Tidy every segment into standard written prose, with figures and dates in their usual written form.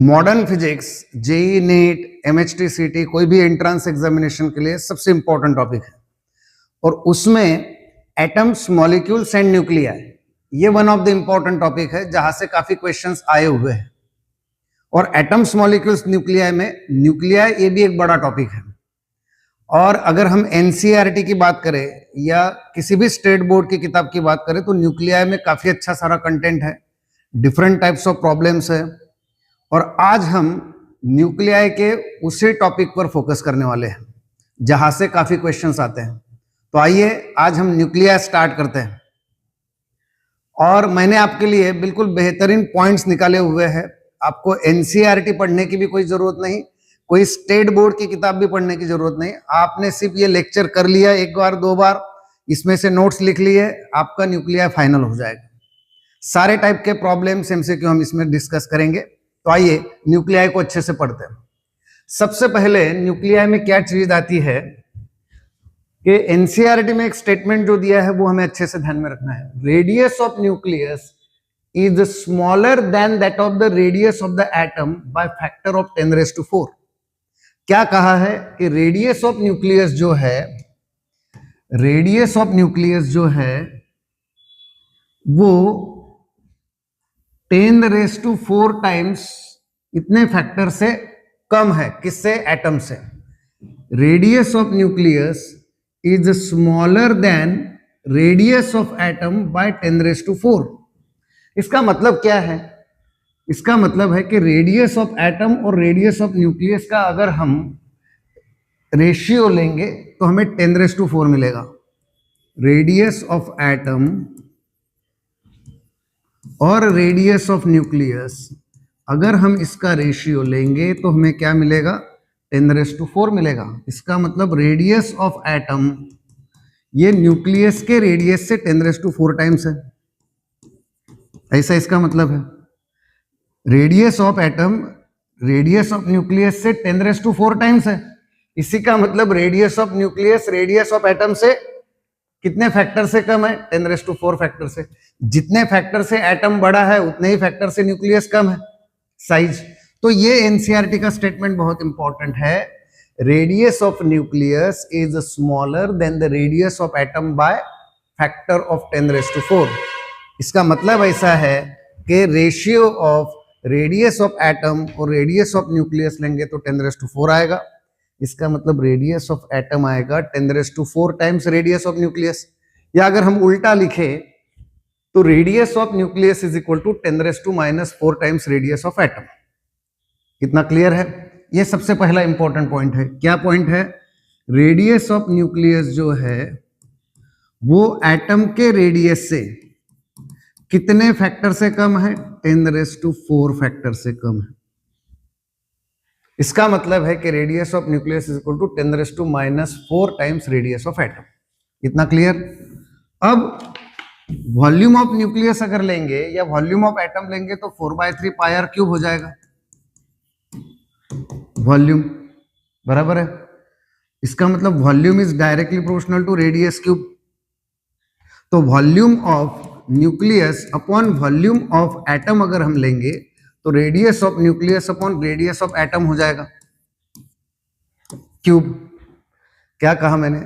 Modern physics, JEE NEET, MHT CET, कोई भी entrance examination के लिए सबसे इंपॉर्टेंट टॉपिक है। और उसमें एटम्स, मॉलिक्यूल्स एंड न्यूक्लियाई, ये one of the important topic है जहां से काफी क्वेश्चंस आए हुए हैं। और एटम्स, मॉलिक्यूल्स, न्यूक्लियाई में न्यूक्लियाई ये भी एक बड़ा टॉपिक है। और अगर हम एनसीईआरटी की बात करें या किसी भी स्टेट बोर्ड की किताब की बात करें तो न्यूक्लियाई में काफी अच्छा सारा कंटेंट है, डिफरेंट टाइप्स ऑफ प्रॉब्लम्स है। और आज हम न्यूक्लियाई के उसी टॉपिक पर फोकस करने वाले हैं जहां से काफी क्वेश्चंस आते हैं। तो आइए आज हम न्यूक्लियाई स्टार्ट करते हैं। और मैंने आपके लिए बिल्कुल बेहतरीन पॉइंट्स निकाले हुए हैं। आपको एनसीईआरटी पढ़ने की भी कोई जरूरत नहीं, कोई स्टेट बोर्ड की किताब भी पढ़ने की जरूरत नहीं। आपने सिर्फ ये लेक्चर कर लिया एक बार दो बार, इसमें से नोट्स लिख लिए, आपका न्यूक्लियाई फाइनल हो जाएगा। सारे टाइप के प्रॉब्लम्स एमसीक्यू हम इसमें डिस्कस करेंगे। तो आइए न्यूक्लियाई को अच्छे से पढ़ते हैं। सबसे पहले न्यूक्लियाई में क्या चीज आती है कि एनसीईआरटी में एक स्टेटमेंट जो दिया है वो हमें अच्छे से ध्यान में रखना है। Radius of nucleus is smaller than that of the radius of the atom by factor of 10⁻⁴। क्या कहा है कि रेडियस ऑफ न्यूक्लियस जो है, रेडियस ऑफ न्यूक्लियस जो है वो 10⁻⁴ टाइम्स इतने फैक्टर से कम है। किससे? एटम से। Radius of nucleus is smaller than radius of atom by 10⁻⁴। इसका मतलब क्या है? इसका मतलब है कि रेडियस ऑफ एटम और रेडियस ऑफ न्यूक्लियस का अगर हम रेशियो लेंगे तो हमें 10⁻⁴ मिलेगा। रेडियस ऑफ एटम और रेडियस ऑफ न्यूक्लियस, अगर हम इसका रेशियो लेंगे तो हमें क्या मिलेगा? 10⁻⁴ मिलेगा। इसका मतलब रेडियस ऑफ एटम ये न्यूक्लियस के रेडियस से 10⁻⁴ टाइम्स है। ऐसा इसका मतलब है। Radius of atom radius of nucleus से 10⁻⁴ टाइम्स है। इसी का मतलब radius of nucleus radius of atom से कितने फैक्टर से कम है? 10⁻⁴ फैक्टर से। जितने फैक्टर से एटम बड़ा है उतने ही फैक्टर से न्यूक्लियस कम है, साइज। तो ये एनसीईआरटी का स्टेटमेंट बहुत इंपॉर्टेंट है। Radius of nucleus is smaller than the radius of atom by factor of 10⁻⁴। इसका मतलब ऐसा है कि ratio of radius of atom और रेडियस ऑफ न्यूक्लियस लेंगे तो 10⁻⁴ आएगा। इसका मतलब रेडियस ऑफ एटम आएगा 10⁻⁴ टाइम्स रेडियस ऑफ न्यूक्लियस। या अगर हम उल्टा लिखे तो radius of nucleus is equal to 10⁻⁻⁴ times radius of atom. कितना क्लियर है? ये सबसे पहला इंपॉर्टेंट पॉइंट है। क्या पॉइंट है? रेडियस ऑफ न्यूक्लियस जो है वो एटम के रेडियस से कितने फैक्टर से कम है? 10⁻⁴ फैक्टर से कम है। इसका मतलब है कि radius of nucleus is equal to 10⁻⁻⁴ times radius of atom. इतना क्लियर? अब वॉल्यूम ऑफ न्यूक्लियस अगर लेंगे या वॉल्यूम ऑफ एटम लेंगे तो 4/3 πr³ हो जाएगा वॉल्यूम, बराबर है। इसका मतलब volume is directly proportional to radius cube. तो volume of nucleus upon volume of atom अगर हम लेंगे तो radius of nucleus upon radius of atom हो जाएगा क्यूब। क्या कहा मैंने?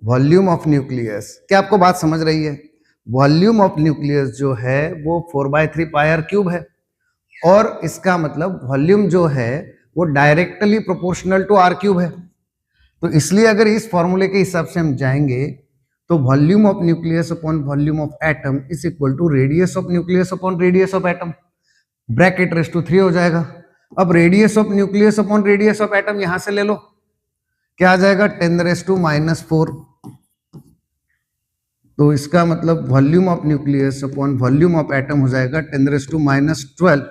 Volume of nucleus. क्या आपको बात समझ रही है? वॉल्यूम ऑफ न्यूक्लियस जो है वो 4/3 πr³ है। और इसका मतलब वॉल्यूम जो है वो डायरेक्टली प्रोपोर्शनल टू r³ है। तो इसलिए अगर इस फॉर्मूले के हिसाब से हम जाएंगे तो volume of nucleus upon volume of atom is equal to radius of nucleus upon radius of atom, bracket raise to 3 हो जाएगा। अब radius of nucleus upon radius of atom यहां से ले लो, क्या आ जाएगा? 10⁻⁻⁴। तो इसका मतलब volume of nucleus upon volume of atom हो जाएगा 10⁻⁻12।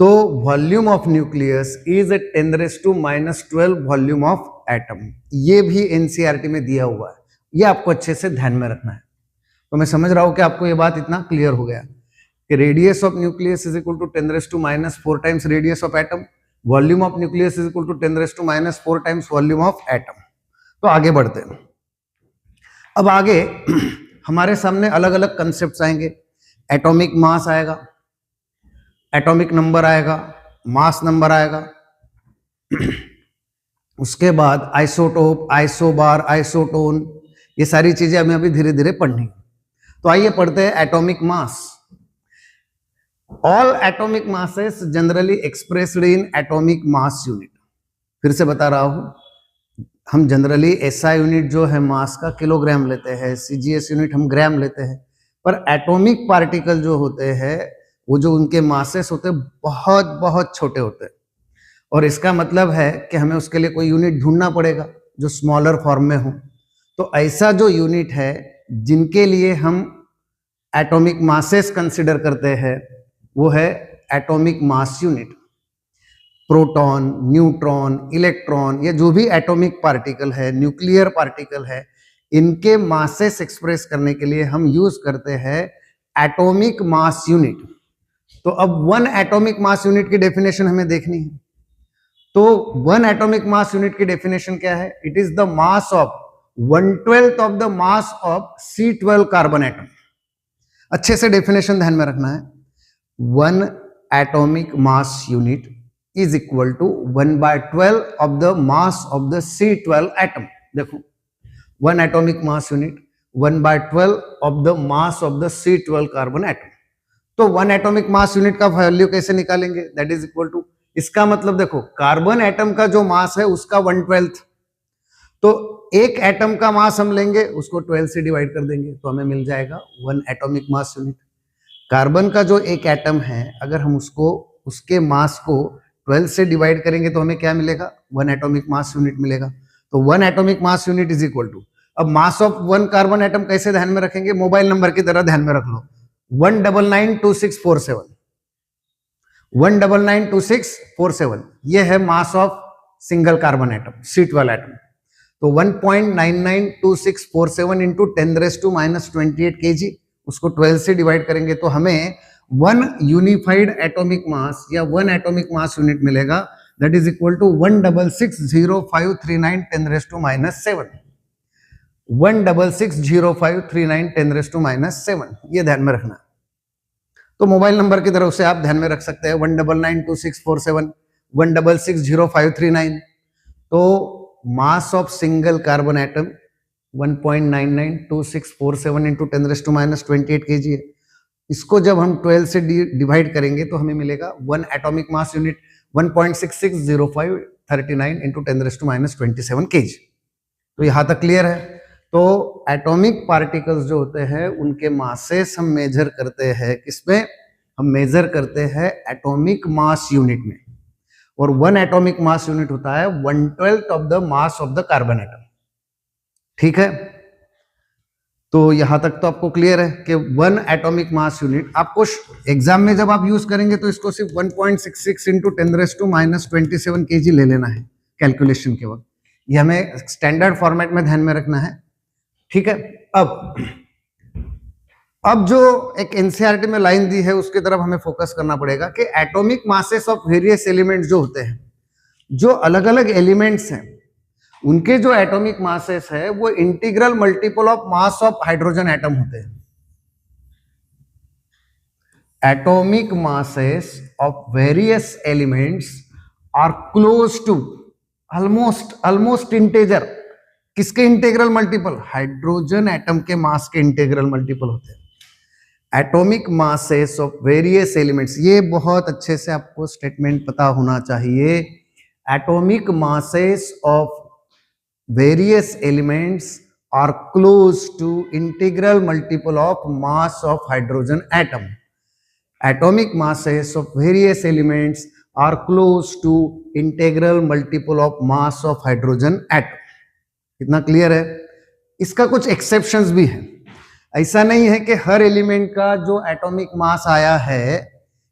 तो volume of nucleus is 10⁻⁻12 volume of atom. ये भी एनसीईआरटी में दिया हुआ है, ये आपको अच्छे से ध्यान में रखना है। तो मैं समझ रहा हूं कि आपको ये बात इतना क्लियर हो गया कि radius of nucleus is equal to 10⁻⁻⁴ times radius of atom, volume of nucleus is equal to 10⁻⁻⁴ times volume of atom. तो आगे बढ़ते हैं। अब आगे हमारे सामने अलग अलग कंसेप्ट आएंगे। एटॉमिक मास आएगा, एटॉमिक नंबर आएगा, मास नंबर आएगा। उसके बाद आइसोटोप, आइसोबार, आइसोटोन, ये सारी चीजें हमें अभी धीरे धीरे पढ़नी। तो आइए पढ़ते हैं atomic mass. All atomic masses generally expressed in atomic mass unit. फिर से बता रहा हूं, हम जनरली एसआई यूनिट जो है मास का किलोग्राम लेते हैं, सीजीएस यूनिट हम ग्राम लेते हैं, पर एटॉमिक पार्टिकल जो होते हैं वो जो उनके मासेस होते हैं बहुत बहुत छोटे होते हैं। और इसका मतलब है कि हमें उसके लिए कोई यूनिट ढूंढना पड़ेगा जो स्मॉलर फॉर्म में हो। तो ऐसा जो यूनिट है जिनके लिए हम एटॉमिक मासेस कंसिडर करते हैं वो है atomic mass unit. Proton, neutron, electron, ये जो भी एटॉमिक पार्टिकल है, न्यूक्लियर पार्टिकल है, इनके मासेस एक्सप्रेस करने के लिए हम यूज करते हैं एटॉमिक मास यूनिट। तो अब वन एटॉमिक मास यूनिट की डेफिनेशन हमें देखनी है। तो वन एटॉमिक मास यूनिट की डेफिनेशन क्या है? It is the mass of 1/12 of the mass of C12 carbon atom. अच्छे से डेफिनेशन ध्यान में रखना है। One atomic mass unit is equal to 1/12 of the mass of the C12 atom. देखो, one atomic mass unit 1/12 of the mass of the C12 carbon atom. तो one atomic mass unit का value कैसे निकालेंगे? That is equal to, इसका मतलब देखो carbon atom का जो मास है उसका 1/12, तो एक एटम का मास हम लेंगे उसको 12 से डिवाइड कर देंगे तो हमें मिल जाएगा one atomic mass unit. Carbon का जो एक एटम है अगर हम उसको उसके मास को 12 से डिवाइड करेंगे तो हमें क्या मिलेगा? वन एटॉमिक मास यूनिट मिलेगा। तो one atomic mass unit is equal to, अब mass of one carbon atom कैसे ध्यान में रखेंगे? मोबाइल नंबर की तरह ध्यान में रख लो, 1992647, 1992647, ये है mass of single carbon atom C12 atom. तो 1.992647 इंटू 10⁻⁻28 kg, उसको 12 से डिवाइड करेंगे तो हमें वन यूनिफाइड एटॉमिक मास या वन एटॉमिक मास यूनिट मिलेगा। दैट इज इक्वल टू 1660539 10⁻⁻7, 1660539 10⁻⁻7, ये ध्यान में रखना। तो मोबाइल नंबर की तरफ से आप ध्यान में रख सकते हैं 1992647, 1660539। तो mass of single carbon atom 1.992647 into 10⁻⁻28 kg है। इसको जब हम 12 से डिवाइड करेंगे तो हमें मिलेगा one atomic mass unit 1.660539 into 10⁻⁻27 kg। तो यहां तक क्लियर है। तो एटॉमिक पार्टिकल्स जो होते हैं उनके मासेस हम मेजर करते हैं किसमें? हम मेजर करते हैं एटॉमिक मास यूनिट में। और वन एटॉमिक मास यूनिट होता है 1/12 of the mass of the carbon atom. ठीक है, तो यहां तक तो आपको क्लियर है कि वन एटॉमिक मास यूनिट आपको एग्जाम में जब आप यूज करेंगे तो इसको सिर्फ 1.66 इंटू 10⁻⁻27 kg ले लेना है कैलकुलेशन के वक्त। ये हमें स्टैंडर्ड फॉर्मेट में ध्यान में रखना है। ठीक है, अब जो एक एनसीईआरटी में लाइन दी है उसकी तरफ हमें फोकस करना पड़ेगा कि atomic masses of various elements जो होते हैं, जो अलग अलग एलिमेंट्स हैं, उनके जो एटॉमिक मासेस है वो integral multiple of mass of hydrogen atom होते हैं। Atomic masses of various elements are close to almost integer. किसके इंटीग्रल मल्टीपल? हाइड्रोजन एटम के मास के इंटीग्रल मल्टीपल होते हैं। Atomic masses of various elements, ये बहुत अच्छे से आपको स्टेटमेंट पता होना चाहिए। Atomic masses of various elements are close to integral multiple of mass of hydrogen atom. Atomic masses of various elements are close to integral multiple of mass of hydrogen atom. कितना clear है? इसका कुछ exceptions भी है। ऐसा नहीं है कि हर एलिमेंट का जो एटॉमिक मास आया है,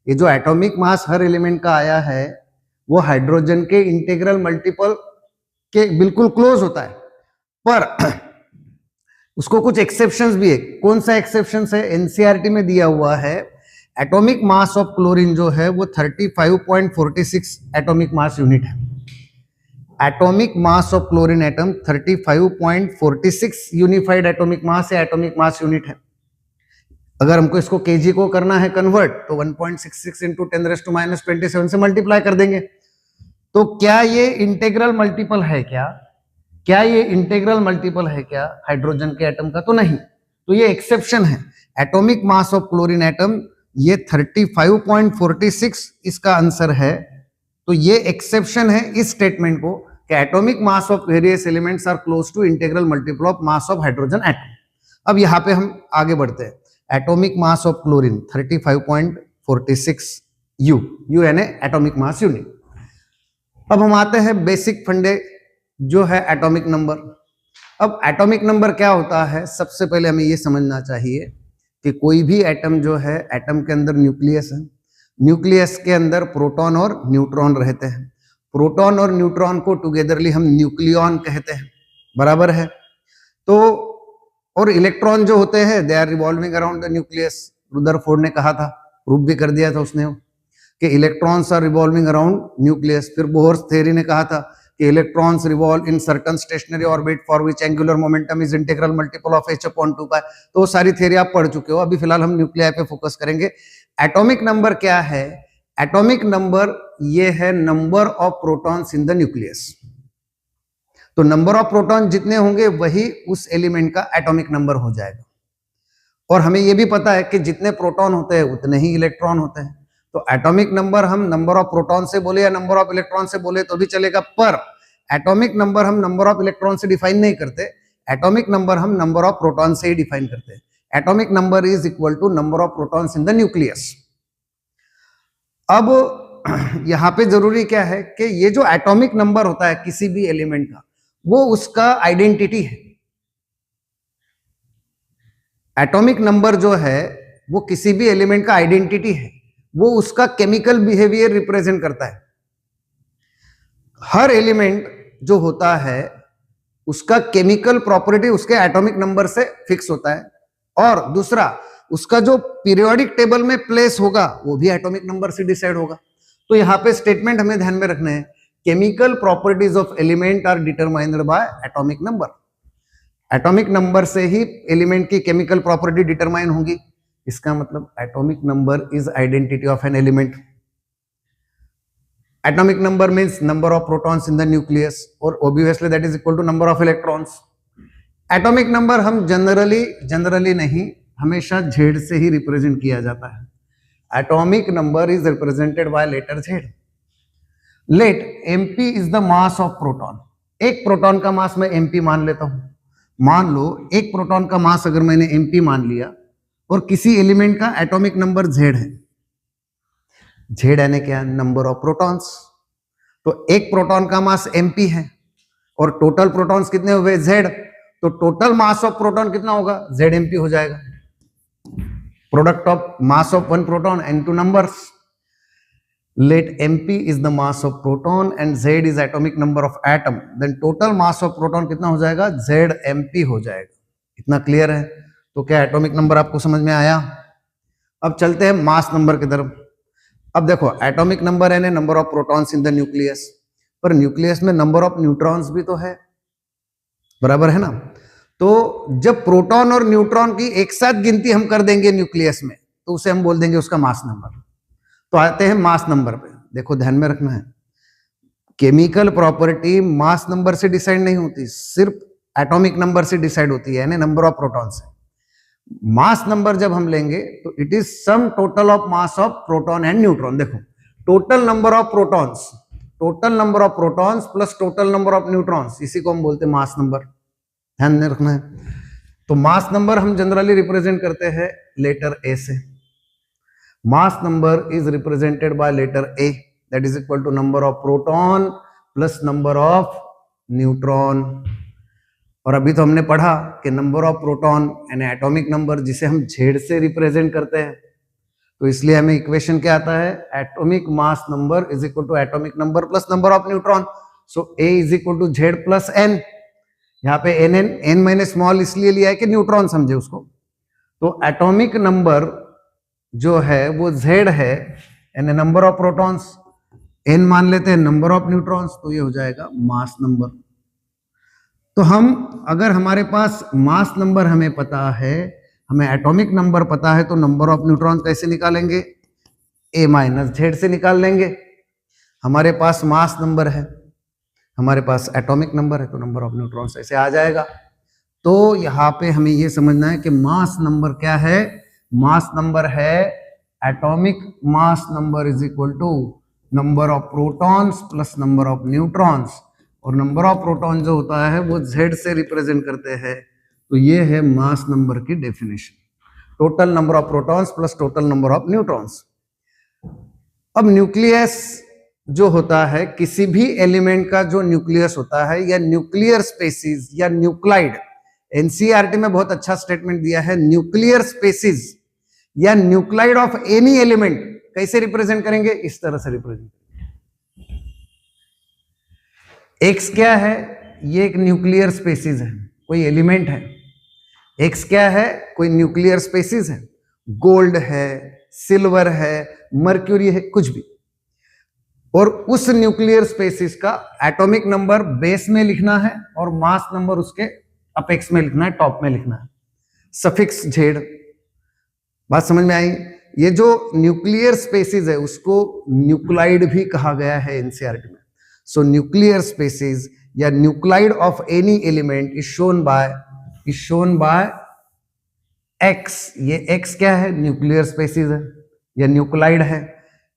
ये जो एटॉमिक मास हर एलिमेंट का आया है वो हाइड्रोजन के इंटीग्रल मल्टीपल के बिल्कुल क्लोज होता है, पर उसको कुछ एक्सेप्शंस भी है। कौन सा एक्सेप्शंस है? एनसीईआरटी में दिया हुआ है। एटॉमिक मास ऑफ क्लोरीन जो है वो 35.46 एटॉमिक मास यूनिट है। Atomic mass of chlorine atom 35.46 unified atomic mass या एटॉमिक मास यूनिट है। अगर हमको इसको केजी को करना है कन्वर्ट तो 1.66 इंटू 10⁻⁻27 से मल्टीप्लाई कर देंगे। तो क्या ये इंटेग्रल मल्टीपल है क्या ये इंटेग्रल मल्टीपल है क्या हाइड्रोजन के एटम का? तो नहीं, तो ये एक्सेप्शन है। Atomic mass of chlorine atom ये 35.46 इसका आंसर है। तो ये एक्सेप्शन है इस स्टेटमेंट को कि atomic mass of various elements are close to integral multiple of mass of hydrogen atom. अब यहाँ पे हम आगे बढ़ते हैं। Atomic mass of chlorine 35.46 u यानी एटॉमिक मास यूनिट। अब हम आते हैं बेसिक फंडे जो है एटॉमिक नंबर। अब एटॉमिक नंबर क्या होता है, सबसे पहले हमें ये समझना चाहिए कि कोई भी एटम जो है, एटम के अंदर न्यूक्लियस है, न्यूक्लियस के अंदर प्रोटॉन और न्यूट्रॉन रहते हैं। प्रोटॉन और न्यूट्रॉन को टुगेदरली हम न्यूक्लियॉन कहते हैं, बराबर है। तो और इलेक्ट्रॉन जो होते हैं they are revolving around the nucleus. Rutherford ने कहा था, प्रूफ भी कर दिया था उसने कि electrons are revolving around nucleus. फिर बोहर्स थ्योरी ने कहा था कि electrons revolve in certain stationary orbit for which angular momentum is integral multiple of h/2π। तो सारी थ्योरी आप पढ़ चुके हो। अभी फिलहाल हम न्यूक्लियाई पे फोकस करेंगे। एटॉमिक नंबर क्या है? एटॉमिक नंबर ये है number of protons in the nucleus. तो नंबर ऑफ प्रोटॉन जितने होंगे वही उस एलिमेंट का एटॉमिक नंबर हो जाएगा। और हमें यह भी पता है कि जितने प्रोटॉन होते हैं उतने ही इलेक्ट्रॉन होते हैं। तो एटॉमिक नंबर हम नंबर ऑफ प्रोटॉन से बोले या नंबर ऑफ इलेक्ट्रॉन से बोले तो भी चलेगा, पर एटॉमिक नंबर हम नंबर ऑफ इलेक्ट्रॉन से डिफाइन नहीं करते। एटॉमिक नंबर हम नंबर ऑफ प्रोटॉन से ही डिफाइन करते हैं। Atomic number is equal to number of protons in the nucleus. अब यहां पे जरूरी क्या है कि ये जो एटॉमिक नंबर होता है किसी भी एलिमेंट का, वो उसका आइडेंटिटी है। एटॉमिक नंबर जो है वो किसी भी एलिमेंट का आइडेंटिटी है, वो उसका केमिकल बिहेवियर रिप्रेजेंट करता है। हर एलिमेंट जो होता है उसका केमिकल प्रॉपर्टी उसके एटॉमिक नंबर से फिक्स होता है, और दूसरा उसका जो पीरियोडिक टेबल में प्लेस होगा वो भी एटॉमिक नंबर से डिसाइड होगा। तो यहां पे स्टेटमेंट हमें ध्यान में रखना है, chemical properties of element are determined by atomic number. Atomic number से ही एलिमेंट की केमिकल प्रॉपर्टी डिटरमाइन होगी। इसका मतलब atomic number is identity of an element. Atomic number means number of protons in the nucleus, और obviously that is equal to number of electrons. Atomic number हम generally नहीं, हमेशा Z से ही represent किया जाता है। Atomic number is represented by letter Z. Late mp is the mass of proton. एक प्रोटॉन का मास मैं mp मान लेता हूं। मान लो एक प्रोटॉन का मास अगर मैंने mp मान लिया और किसी एलिमेंट का एटॉमिक नंबर z है, z यानी क्या? Number of protons. तो एक प्रोटॉन का मास mp है और टोटल प्रोटॉन्स कितने हुए? z। तो टोटल मास ऑफ प्रोटॉन कितना होगा? zmp हो जाएगा। Product of mass of one proton and two numbers. Let mp is the mass of proton and z is atomic number of atom, then total mass of proton कितना हो जाएगा? zmp हो जाएगा। इतना क्लियर है? तो क्या एटॉमिक नंबर आपको समझ में आया? अब चलते हैं मास नंबर की तरफ। अब देखो एटॉमिक नंबर यानी number of protons in the nucleus, पर न्यूक्लियस में नंबर ऑफ न्यूट्रॉन्स भी तो है, बराबर है ना? तो जब प्रोटॉन और न्यूट्रॉन की एक साथ गिनती हम कर देंगे न्यूक्लियस में तो उसे हम बोल देंगे उसका मास नंबर। तो आते हैं मास नंबर पे। देखो ध्यान में रखना है, केमिकल प्रॉपर्टी मास नंबर से डिसाइड नहीं होती, सिर्फ एटॉमिक नंबर से डिसाइड होती है, यानी नंबर ऑफ प्रोटॉन से। मास नंबर जब हम लेंगे तो it is sum total of mass of proton and neutron. देखो total number of protons plus total number of neutrons, इसी को हम बोलते हैं मास नंबर। ध्यान में रखना है। तो मास नंबर हम जनरली रिप्रेजेंट करते हैं लेटर ए से। Mass number is represented by letter A, that is equal to number of proton plus number of neutron। और अभी तो हमने पढ़ा कि नंबर ऑफ प्रोटॉन यानी एटॉमिक नंबर जिसे हम जेड से रिप्रेजेंट करते हैं, तो इसलिए हमें इक्वेशन क्या आता है? Atomic mass number is equal to atomic number plus number of neutron. So A is equal to Z plus N. यहाँ पे n मैंने स्मॉल इसलिए लिया है कि न्यूट्रॉन समझे उसको। तो एटॉमिक नंबर जो है वो z है, यानी नंबर ऑफ प्रोटॉन्स, n मान लेते हैं नंबर ऑफ न्यूट्रॉन्स, तो ये हो जाएगा मास नंबर। तो हम अगर हमारे पास मास नंबर हमें पता है, हमें एटॉमिक नंबर पता है तो नंबर ऑफ न्यूट्रॉन कैसे निकालेंगे, a माइनस जेड से निकाल लेंगे। हमारे पास मास नंबर है, हमारे पास एटॉमिक नंबर है, तो नंबर ऑफ न्यूट्रॉन्स ऐसे आ जाएगा। तो यहाँ पे हमें ये समझना है कि मास नंबर क्या है, मास नंबर है atomic mass number is equal to number of protons plus number of neutrons, और नंबर ऑफ प्रोटॉन जो होता है वो z से रिप्रेजेंट करते हैं। तो ये है मास नंबर की definition, total number of protons plus total number of neutrons. अब न्यूक्लियस जो होता है, किसी भी एलिमेंट का जो न्यूक्लियस होता है या न्यूक्लियर स्पेसिस या न्यूक्लाइड, एनसीईआरटी में बहुत अच्छा स्टेटमेंट दिया है, न्यूक्लियर स्पेसिस या न्यूक्लाइड ऑफ एनी एलिमेंट कैसे रिप्रेजेंट करेंगे, इस तरह से रिप्रेजेंट करेंगे। एक्स क्या है, ये एक न्यूक्लियर स्पेसिस है, कोई एलिमेंट है। एक्स क्या है, कोई न्यूक्लियर स्पेसिस है, गोल्ड है, सिल्वर है, मर्क्यूरी है, कुछ भी। और उस न्यूक्लियर स्पेसिस का एटॉमिक नंबर बेस में लिखना है और मास नंबर उसके अपेक्स में लिखना है, टॉप में लिखना है, सफिक्स जेड। बात समझ में आई? ये जो न्यूक्लियर स्पेसिस है उसको न्यूक्लाइड भी कहा गया है एनसीईआरटी में। सो न्यूक्लियर स्पेसिस या nuclide of any element is shown by x. ये एक्स क्या है, न्यूक्लियर स्पेसिस है या न्यूक्लाइड है।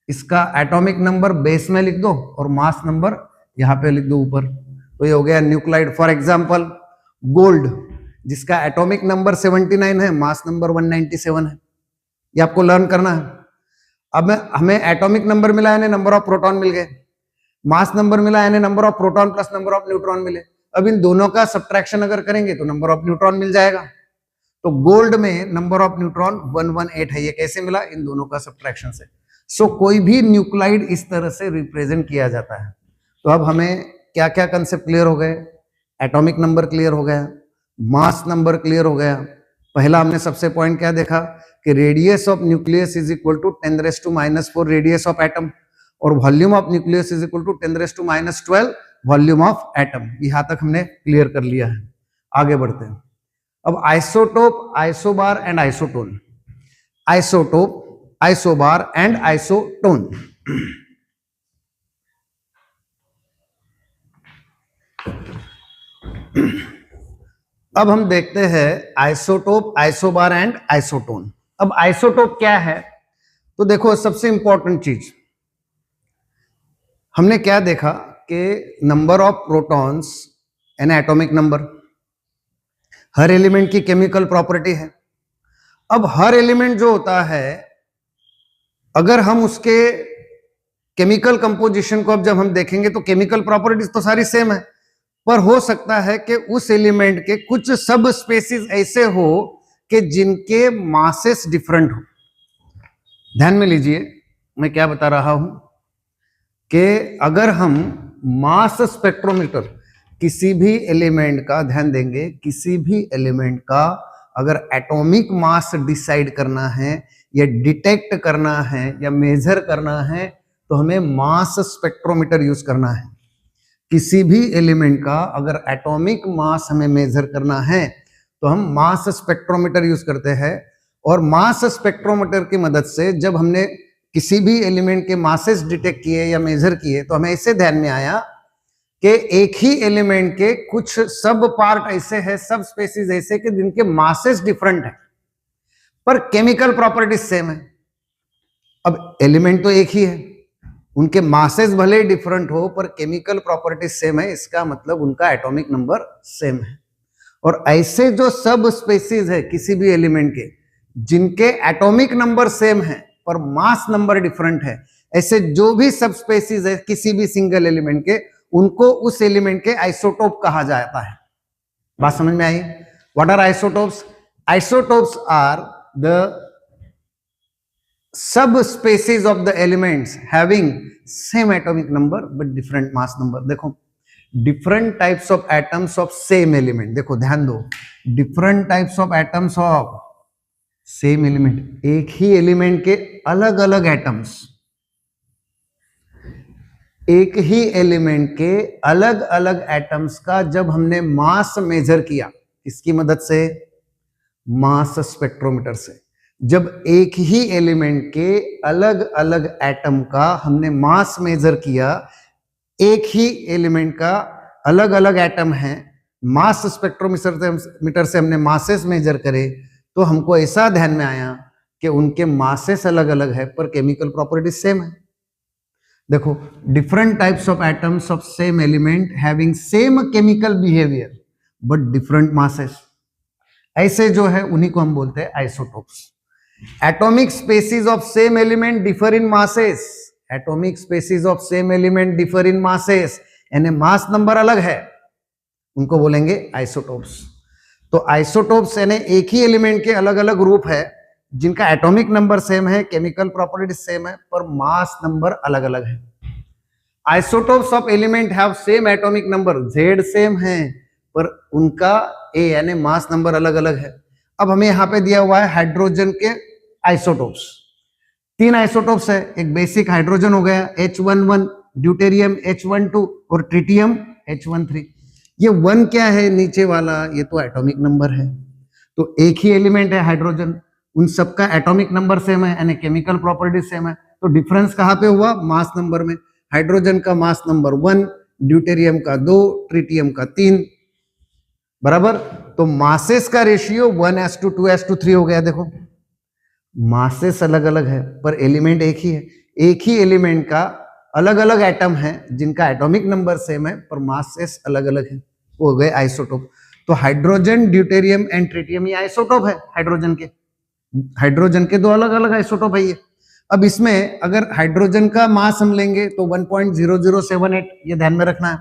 इसका एटॉमिक नंबर बेस में लिख दो और मास नंबर यहां पे लिख दो ऊपर, तो ये हो गया न्यूक्लाइड। फॉर एग्जांपल गोल्ड, जिसका एटॉमिक नंबर 79 है, मास नंबर 197 है। ये आपको लर्न करना है। अब हमें एटॉमिक नंबर मिला यानी नंबर ऑफ प्रोटॉन मिल गए, मास नंबर मिला यानी number of proton plus number of neutron मिले। अब इन दोनों का सब्ट्रैक्शन अगर करेंगे तो नंबर ऑफ न्यूट्रॉन मिल जाएगा। तो गोल्ड में नंबर ऑफ न्यूट्रॉन 118 है। ये कैसे मिला, इन दोनों का सब्ट्रैक्शन से। सो कोई भी न्यूक्लाइड इस तरह से रिप्रेजेंट किया जाता है। तो अब हमें क्या क्या कंसेप्ट क्लियर हो गए, एटॉमिक नंबर क्लियर हो गया, मास नंबर क्लियर हो गया। पहला हमने सबसे पॉइंट क्या देखा कि radius of nucleus is equal to 10⁻⁻⁴ radius of atom, और volume of nucleus is equal to 10⁻⁻12 volume of atom. यहां तक हमने क्लियर कर लिया है। आगे बढ़ते हैं। अब isotope, isobar and isotone. Isotope, isobar and isotone. अब हम देखते हैं आइसोटोप, आइसोबार एंड आइसोटोन। अब आइसोटोप क्या है, तो देखो सबसे इंपॉर्टेंट चीज हमने क्या देखा कि नंबर ऑफ प्रोटॉन्स यानी एटॉमिक नंबर हर एलिमेंट की केमिकल प्रॉपर्टी है। अब हर एलिमेंट जो होता है, अगर हम उसके केमिकल कंपोजिशन को अब जब हम देखेंगे तो केमिकल प्रॉपर्टीज तो सारी सेम है, पर हो सकता है कि उस एलिमेंट के कुछ सब स्पेसीज ऐसे हो कि जिनके मासेस डिफरेंट हो। ध्यान में लीजिए मैं क्या बता रहा हूं कि अगर हम मास स्पेक्ट्रोमीटर किसी भी एलिमेंट का, ध्यान देंगे, किसी भी एलिमेंट का अगर एटॉमिक मास डिसाइड करना है या डिटेक्ट करना है या मेजर करना है तो हमें मास स्पेक्ट्रोमीटर यूज करना है। किसी भी एलिमेंट का अगर एटॉमिक मास हमें मेजर करना है तो हम मास स्पेक्ट्रोमीटर यूज करते हैं। और मास स्पेक्ट्रोमीटर की मदद से जब हमने किसी भी एलिमेंट के मासेस डिटेक्ट किए या मेजर किए तो हमें ऐसे ध्यान में आया कि एक ही एलिमेंट के कुछ सब पार्ट ऐसे हैं, सब स्पेसीज ऐसे कि जिनके मासेस डिफरेंट है पर केमिकल प्रॉपर्टीज सेम है। अब एलिमेंट तो एक ही है, उनके मासेस भले ही डिफरेंट हो पर केमिकल प्रॉपर्टीज सेम है, इसका मतलब उनका एटॉमिक नंबर सेम है। और ऐसे जो सब स्पेसीज है किसी भी एलिमेंट के जिनके एटॉमिक नंबर सेम है पर मास नंबर डिफरेंट है, ऐसे जो भी सब स्पेसीज है किसी भी सिंगल एलिमेंट के, उनको उस एलिमेंट के आइसोटोप कहा जाता है। बात समझ में आई? What are isotopes? Isotopes are the subspecies of the elements having same atomic number but different mass number। देखो different types of atoms of same element, देखो ध्यान दो, different types of atoms of same element, एक ही element के अलग अलग atoms, एक ही element के अलग अलग एटम्स का जब हमने मास मेजर किया, इसकी मदद से मास स्पेक्ट्रोमीटर से। जब एक ही एलिमेंट के अलग अलग एटम का हमने मास मेजर किया, एक ही एलिमेंट का अलग अलग एटम है, मास स्पेक्ट्रोमीटर से हमने मासेस मेजर करे, तो हमको ऐसा ध्यान में आया कि उनके मासेस अलग अलग है पर केमिकल प्रॉपर्टीज सेम है। देखो, different types of atoms of same element having same chemical behaviour but different masses, ऐसे जो है उन्हीं को हम बोलते हैं isotopes. Atomic species of same element differ in masses, atomic species of same element differ in masses, यानी mass number अलग है, उनको बोलेंगे आइसोटोप्स। तो आइसोटोप्स यानी एक ही एलिमेंट के अलग अलग रूप है जिनका एटॉमिक नंबर सेम है, केमिकल प्रॉपर्टीज सेम है, पर मास नंबर अलग अलग है। Isotopes of element have same atomic number, Z same है पर उनका A यानी मास नंबर अलग अलग है। अब हमें यहाँ पे दिया हुआ है हाइड्रोजन के आइसोटोप्स, 3 आइसोटोप्स है। एक बेसिक हाइड्रोजन हो गया H11, ड्यूटेरियम H12 और ट्रिटियम H13। ये 1 क्या है नीचे वाला, ये तो एटॉमिक नंबर है। तो एक ही एलिमेंट है हाइड्रोजन, उन सबका एटॉमिक नंबर सेम है यानी केमिकल प्रॉपर्टीज सेम है। तो डिफरेंस कहाँ पे हुआ? मास नंबर में। हाइड्रोजन का मास नंबर 1, ड्यूटेरियम का 2, ट्रिटियम का 3, बराबर। तो मासेस का रेशियो 1:2:3 हो गया। देखो, मासेस अलग अलग है पर एलिमेंट एक ही है। एक ही एलिमेंट का अलग अलग एटम है जिनका एटॉमिक नंबर सेम है पर मासेस अलग अलग है, वो हो गए आइसोटोप। तो हाइड्रोजन, ड्यूटेरियम एंड ट्रिटियम ये आइसोटोप है हाइड्रोजन के। हाइड्रोजन के 2 अलग अलग आइसोटोप है ये। अब इसमें अगर हाइड्रोजन का मास हम लेंगे तो 1.0078, ये ध्यान में रखना है।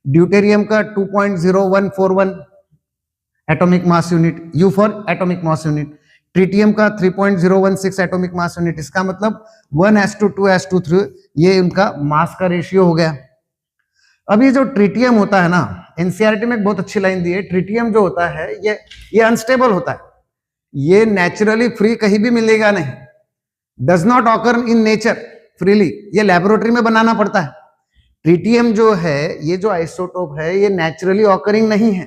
ड्यूटेरियम का 2.0141 atomic mass unit, you for atomic mass unit. Tritium का 3.016 एटॉमिक मास यूनिट। इसका मतलब 1:2:3 ये उनका मास का रेशियो हो गया। अब ये जो ट्रिटियम होता है ना, एनसीईआरटी में एक बहुत अच्छी लाइन दी है, ट्रिटियम जो होता है ये अनस्टेबल होता है, ये नेचुरली फ्री कहीं भी मिलेगा नहीं, does not occur in nature freely, ये लेबोरेटरी में बनाना पड़ता है। ट्रिटियम जो है, ये जो आइसोटोप है, ये नेचुरली ऑकरिंग नहीं है।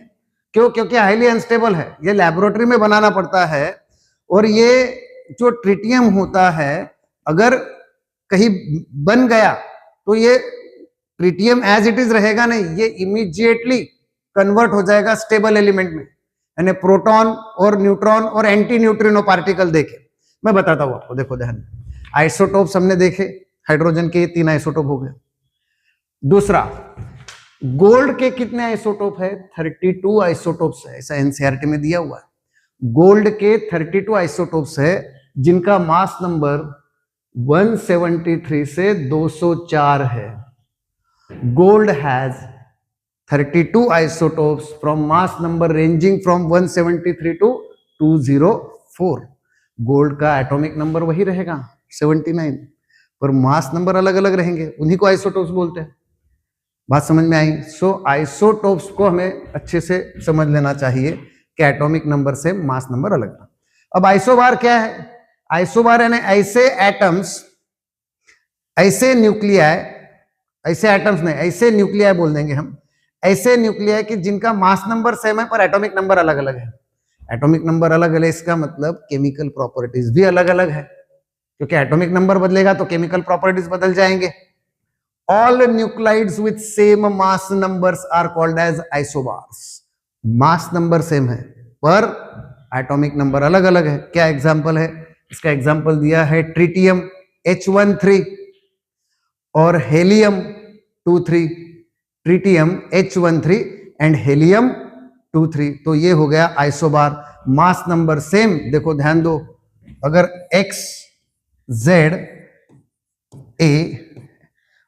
क्यों? क्योंकि हाईली अनस्टेबल है, ये लेबोरेटरी में बनाना पड़ता है। और ये जो ट्रिटियम होता है अगर कहीं बन गया तो ये ट्रिटियम एज इट इज रहेगा नहीं, ये इमीडिएटली कन्वर्ट हो जाएगा स्टेबल एलिमेंट में, यानी प्रोटॉन और न्यूट्रॉन और एंटी न्यूट्रिनो पार्टिकल देखे। मैं बताता हूं आपको, देखो ध्यान। आइसोटोप्स हमने देखे, हाइड्रोजन के 3 आइसोटोप हो गए। दूसरा, गोल्ड के कितने आइसोटोप है? 32 आइसोटोप्स है, ऐसा एनसीईआरटी में दिया हुआ है। गोल्ड के 32 आइसोटोप्स है जिनका मास नंबर 173 से 204 है। Gold has 32 isotopes from mass number ranging from 173 to 204। Gold का एटॉमिक नंबर वही रहेगा 79, पर मास नंबर अलग अलग रहेंगे, उन्हीं को आइसोटोप्स बोलते हैं। बात समझ में आई? सो आइसोटोप्स को हमें अच्छे से समझ लेना चाहिए कि एटॉमिक नंबर से मास नंबर अलग है। अब आइसोबार क्या है? आइसोबार यानी ऐसे एटम्स, ऐसे न्यूक्लियाई, ऐसे एटम्स नहीं, ऐसे न्यूक्लियाई बोल देंगे हम, ऐसे न्यूक्लियाई कि जिनका मास नंबर सेम है पर एटॉमिक नंबर अलग अलग है। एटॉमिक नंबर अलग अलग, इसका मतलब केमिकल प्रॉपर्टीज भी अलग अलग है, क्योंकि एटॉमिक नंबर बदलेगा तो केमिकल प्रॉपर्टीज बदल जाएंगे। All nuclides with same mass numbers are called as isobars. Mass number same है पर एटॉमिक नंबर अलग अलग है। क्या एग्जांपल है इसका? एग्जांपल दिया है ट्रिटियम H13 और helium 23, tritium H13 and helium 23। तो ये हो गया आइसोबार। मास नंबर सेम, देखो ध्यान दो, अगर X Z A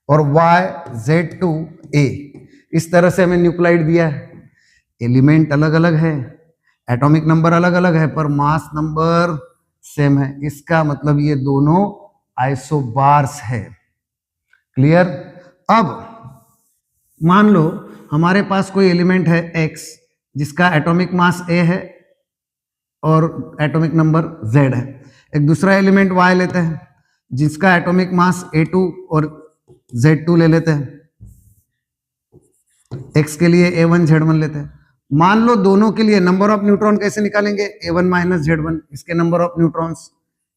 और Y Z2 A, इस तरह से हमें न्यूक्लाइड दिया है, एलिमेंट अलग अलग है, एटॉमिक नंबर अलग अलग है पर मास नंबर सेम है, इसका मतलब ये दोनों आइसोबार्स है। क्लियर? अब मान लो हमारे पास कोई एलिमेंट है X जिसका एटॉमिक मास A है और एटॉमिक नंबर Z है। एक दूसरा एलिमेंट Y लेते हैं जिसका एटॉमिक मास A2 और Z2 ले लेते हैं। X के लिए A1 Z1 लेते हैं। मान लो दोनों के लिए नंबर ऑफ न्यूट्रॉन कैसे निकालेंगे, A1 माइनस Z1, इसके नंबर ऑफ न्यूट्रॉन्स,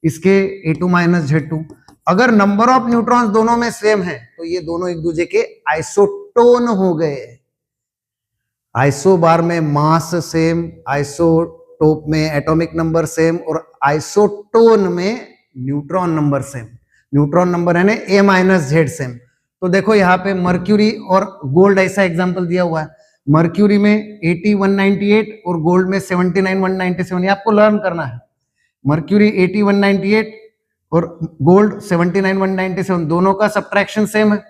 इसके A2 माइनस Z2। अगर नंबर ऑफ न्यूट्रॉन्स दोनों में सेम है तो ये दोनों एक दूसरे के आइसोटोन हो गए। आइसो बार में मास सेम, आइसोटोप में एटॉमिक नंबर सेम, और आइसोटोन में neutron number same. Neutron number है ना A माइनस Z सेम। तो देखो यहाँ पे मर्क्यूरी और गोल्ड ऐसा एग्जांपल दिया हुआ है। मर्क्यूरी में 80-198 और गोल्ड में 79-197, ये आपको लर्न करना है। मर्क्यूरी 80-198 और गोल्ड 79-197, दोनों का सब्ट्रैक्शन सेम है।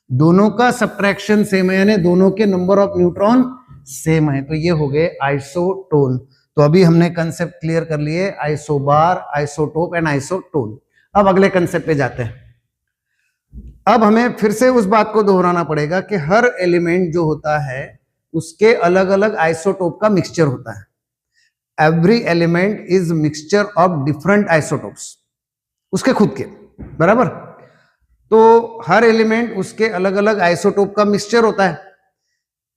दोनों का सब्ट्रैक्शन सेम है यानी दोनों के नंबर ऑफ न्यूट्रॉन सेम है, तो ये हो गए आइसोटोन। तो अभी हमने कंसेप्ट क्लियर कर लिए, आइसोबार, आइसोटोप एंड आइसोटोन। अब अगले कंसेप्ट पे जाते हैं। अब हमें फिर से उस बात को दोहराना पड़ेगा कि हर एलिमेंट जो होता है उसके अलग अलग आइसोटोप का मिक्सचर होता है। Every element is mixture of different isotopes, उसके खुद के, बराबर। तो हर एलिमेंट उसके अलग अलग आइसोटोप का मिक्सचर होता है।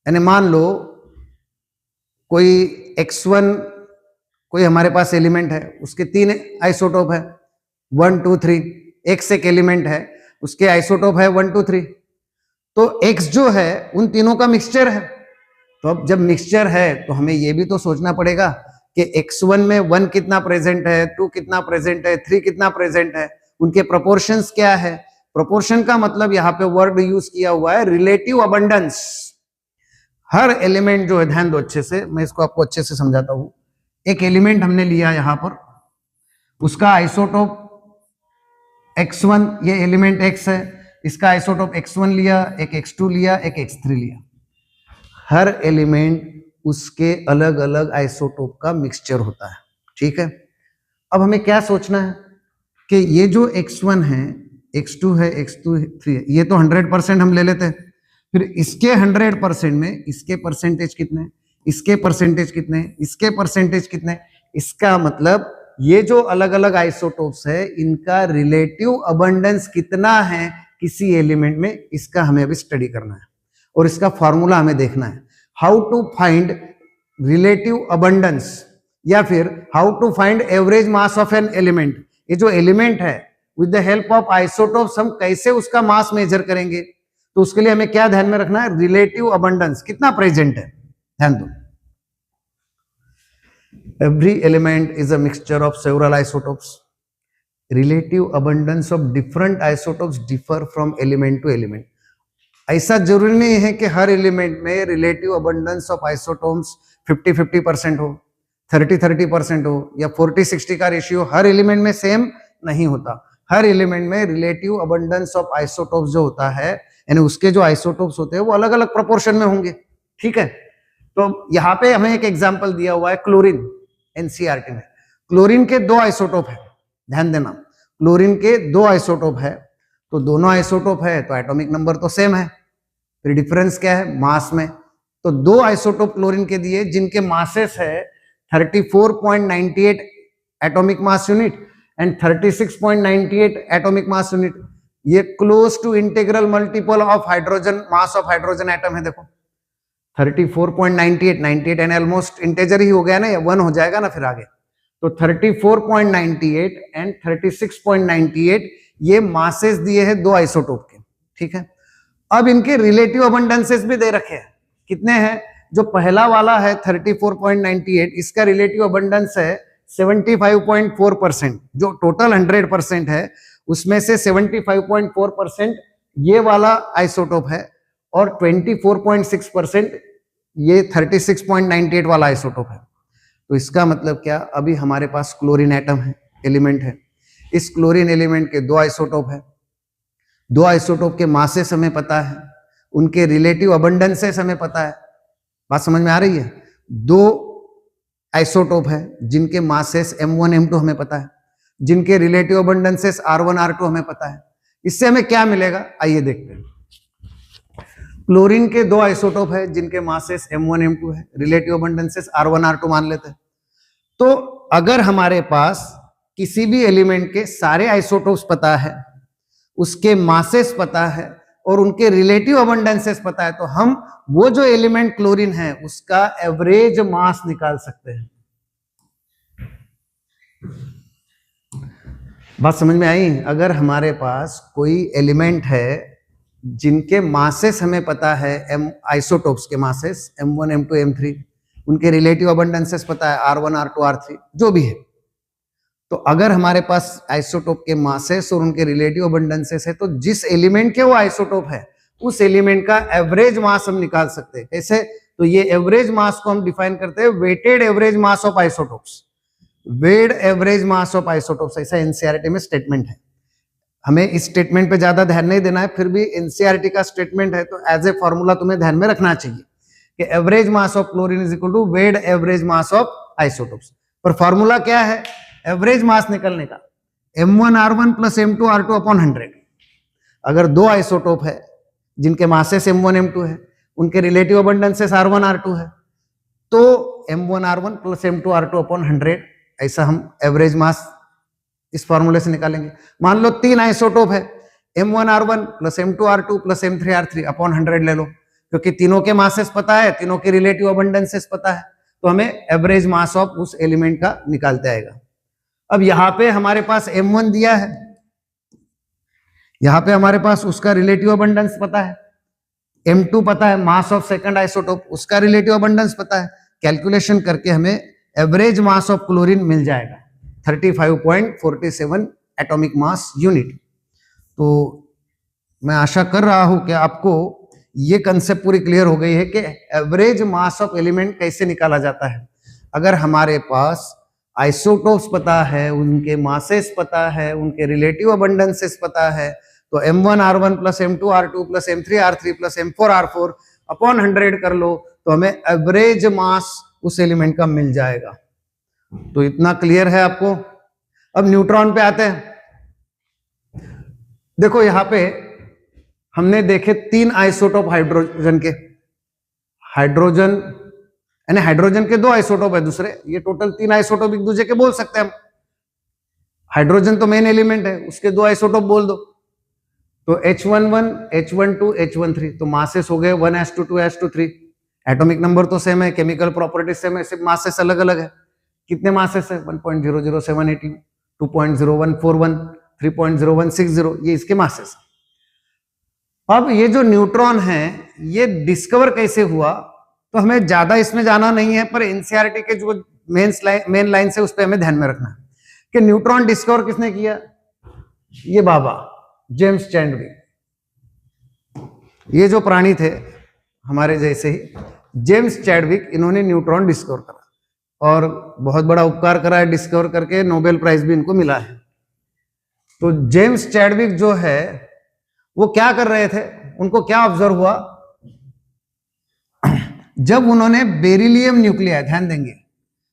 यानी मान लो कोई X1, कोई हमारे पास एलिमेंट है, उसके 3 आइसोटोप है, 1 2 3। X एक एलिमेंट है, उसके आइसोटोप है 1 2 3। तो X जो है उन तीनों का मिक्सचर है। तो अब जब मिक्सचर है तो हमें यह भी तो सोचना पड़ेगा कि X1 में 1 कितना प्रेजेंट है, 2 कितना प्रेजेंट है, 3 कितना प्रेजेंट है, उनके प्रोपोर्शंस क्या है। प्रोपोर्शन का मतलब यहाँ पे वर्ड यूज किया हुआ है रिलेटिव अबंडेंस। हर एलिमेंट जो है, ध्यान दो अच्छे से, मैं इसको आपको अच्छे से समझाता हूं। एक एलिमेंट हमने लिया यहां पर, उसका आइसोटोप X1, ये एलिमेंट X है, इसका आइसोटोप X1 लिया, एक X2 लिया, एक X3 लिया। हर एलिमेंट उसके अलग अलग आइसोटोप का मिक्सचर होता है, ठीक है। अब हमें क्या सोचना है कि ये जो X1 है, X2 है, X3 है, ये तो 100% हम ले लेते हैं। फिर इसके 100% में इसके परसेंटेज कितने, इसके परसेंटेज कितने, इसके परसेंटेज कितने, इसका मतलब ये जो अलग अलग आइसोटोप्स है इनका रिलेटिव अबंडेंस कितना है किसी एलिमेंट में, इसका हमें अभी स्टडी करना है और इसका फॉर्मूला हमें देखना है। How to find relative abundance या फिर how to find average mass of an element. ये जो एलिमेंट है with the help of isotopes हम कैसे उसका मास मेजर करेंगे, तो उसके लिए हमें क्या ध्यान में रखना है, रिलेटिव अबंडेंस कितना प्रेजेंट है। ध्यान दो, every element is a mixture of several isotopes. Relative abundance of different isotopes differ from element to element. ऐसा जरूरी नहीं है कि हर एलिमेंट में रिलेटिव अबंडेंस ऑफ आइसोटोप्स 50-50% हो, 30-30% हो, या 40-60 का रेशियो हर एलिमेंट में सेम नहीं होता। हर एलिमेंट में रिलेटिव अबंडेंस ऑफ आइसोटोप्स जो होता है, यानी उसके जो आइसोटोप्स होते हैं वो अलग अलग प्रोपोर्शन में होंगे, ठीक है। तो यहाँ पे हमें एक एग्जाम्पल दिया हुआ है क्लोरीन, एनसीईआरटी में। क्लोरीन के 2 आइसोटोप है, ध्यान देना, क्लोरीन के 2 आइसोटोप है। तो दोनों आइसोटोप है तो एटॉमिक नंबर तो सेम है, फिर डिफरेंस क्या है, मास में। तो 2 आइसोटोप क्लोरीन के दिए जिनके मासेस है 34.98 atomic mass unit and 36.98 atomic mass unit. ये close to integral multiple of hydrogen, mass of hydrogen atom है। देखो 34.98, 98 एंड ऑलमोस्ट इंटेजर ही हो गया ना, 1 हो जाएगा ना फिर आगे। तो 34.98 एंड 36.98 ये मासेस दिए हैं 2 आइसोटोप के, ठीक है। अब इनके रिलेटिव अबंडेंसेस भी दे रखे हैं, कितने हैं। जो पहला वाला है 34.98, इसका रिलेटिव अबंडेंस है 75.4%। जो टोटल 100% है उसमें से 75.4% ये वाला आइसोटोप है और 24.6% ये 36.98 वाला आइसोटोप है। तो इसका मतलब क्या, अभी हमारे पास क्लोरीन एटम है, एलिमेंट है। इस क्लोरीन एलिमेंट के 2 आइसोटोप है, 2 आइसोटोप के मासेस हमें पता है, उनके रिलेटिव अबंडेंसेस हमें पता है। बात समझ में आ रही है। 2 आइसोटोप है जिनके मासेस M1 M2 हमें पता है, जिनके रिलेटिव अबंडेंसेस R1 R2 हमें पता है। इससे हमें क्या मिलेगा, आइए देखते हैं। क्लोरीन के 2 आइसोटोप है जिनके मासेस M1 M2 है, रिलेटिव अबंडेंसेस R1 R2 मान लेते हैं। तो अगर हमारे पास किसी भी एलिमेंट के सारे आइसोटोप्स पता है, उसके मासेस पता है और उनके रिलेटिव अबंडेंसेस पता है, तो हम वो जो एलिमेंट क्लोरीन है उसका एवरेज मास निकाल सकते हैं। बात समझ में आई? अगर हमारे पास कोई एलिमेंट है जिनके मासेस हमें पता है, एम आइसोटोप्स के मासेस M1 M2 M3, उनके रिलेटिव अबंडेंसेस पता है R1 R2 R3 जो भी है, तो अगर हमारे पास आइसोटोप के मासेस और उनके रिलेटिव अबंडेंसेस है तो जिस एलिमेंट के वो आइसोटोप है उस एलिमेंट का एवरेज मास हम निकाल सकते हैं। कैसे? तो ये एवरेज मास को हम डिफाइन करते हैं weighted average mass of isotopes, weight average mass of isotopes, ऐसा एनसीईआरटी में स्टेटमेंट है। हमें इस स्टेटमेंट पे ज्यादा ध्यान नहीं देना है, फिर भी एनसीईआरटी का स्टेटमेंट है तो एज ए फॉर्मूला तुम्हें ध्यान में रखना चाहिए कि average mass of chlorine is equal to weight average mass of isotopes. पर फॉर्मूला क्या है एवरेज मास निकलने का? M1R1 plus M2 R2 upon 100। अगर दो आइसोटोप है जिनके मासेस M1 M2 है, उनके रिलेटिव अबंडेंसेस R1 R2 है, तो M1R1 plus M2 R2 upon 100, ऐसा हम एवरेज मास इस फॉर्मूले से निकालेंगे। मान लो तीन आइसोटोप है, M1R1 plus M2 R2 plus M3 R3 upon 100 ले लो, क्योंकि तीनों के मासेस पता है, तीनों के रिलेटिव अबंडेंसेस पता है, तो हमें एवरेज मास ऑफ उस एलिमेंट का निकालते आएगा। अब यहां पे हमारे पास M1 दिया है, यहां पे हमारे पास उसका रिलेटिव अबंडेंस पता है, M2 पता है, मास ऑफ सेकंड आइसोटोप, उसका रिलेटिव अबंडेंस पता है, कैलकुलेशन करके हमें एवरेज मास ऑफ क्लोरीन मिल जाएगा 35.47 एटॉमिक मास यूनिट। तो मैं आशा कर रहा हूं कि आपको ये कंसेप्ट पूरी क्लियर हो गई है कि एवरेज मास ऑफ एलिमेंट कैसे निकाला जाता है। अगर हमारे पास आइसोटोप्स पता है, उनके मासेस पता है, उनके रिलेटिव अबंडेंसेस पता है, तो M1R1 plus M2 R2 plus M3 R3 plus M4 R4 upon 100 कर लो, तो हमें एवरेज मास उस एलिमेंट का मिल जाएगा। तो इतना क्लियर है आपको? अब न्यूट्रॉन पे आते हैं। देखो यहां पे हमने देखे तीन आइसोटोप हाइड्रोजन के, हाइड्रोजन यानी हाइड्रोजन के दो आइसोटोप है दूसरे, ये टोटल तीन आइसोटोप एक दूसरे के बोल सकते हैं हम। हाइड्रोजन तो मेन एलिमेंट है, उसके दो आइसोटोप बोल दो, तो H11 H12 H13, तो मासेस हो गए 1s2 2s2 3। एटॉमिक नंबर तो सेम है, केमिकल प्रॉपर्टीज सेम है, सिर्फ मासेस अलग अलग है। कितने मासेस है? 1.00718, 2.0141, 3.0160, ये इसके मासेस। अब ये जो न्यूट्रॉन है ये डिस्कवर कैसे हुआ, तो हमें ज्यादा इसमें जाना नहीं है, पर एनसीईआरटी के जो मेन लाइन से उस पर हमें ध्यान में रखना है कि न्यूट्रॉन डिस्कवर किसने किया? ये बाबा जेम्स चैडविक। ये जो प्राणी थे हमारे जैसे ही, जेम्स चैडविक, इन्होंने न्यूट्रॉन डिस्कवर करा और बहुत बड़ा उपकार करा है, डिस्कवर करके नोबेल प्राइज भी इनको मिला है। तो जेम्स चैडविक जो है वो क्या कर रहे थे, उनको क्या ऑब्जर्व हुआ? जब उन्होंने बेरिलियम न्यूक्लियाई, ध्यान देंगे,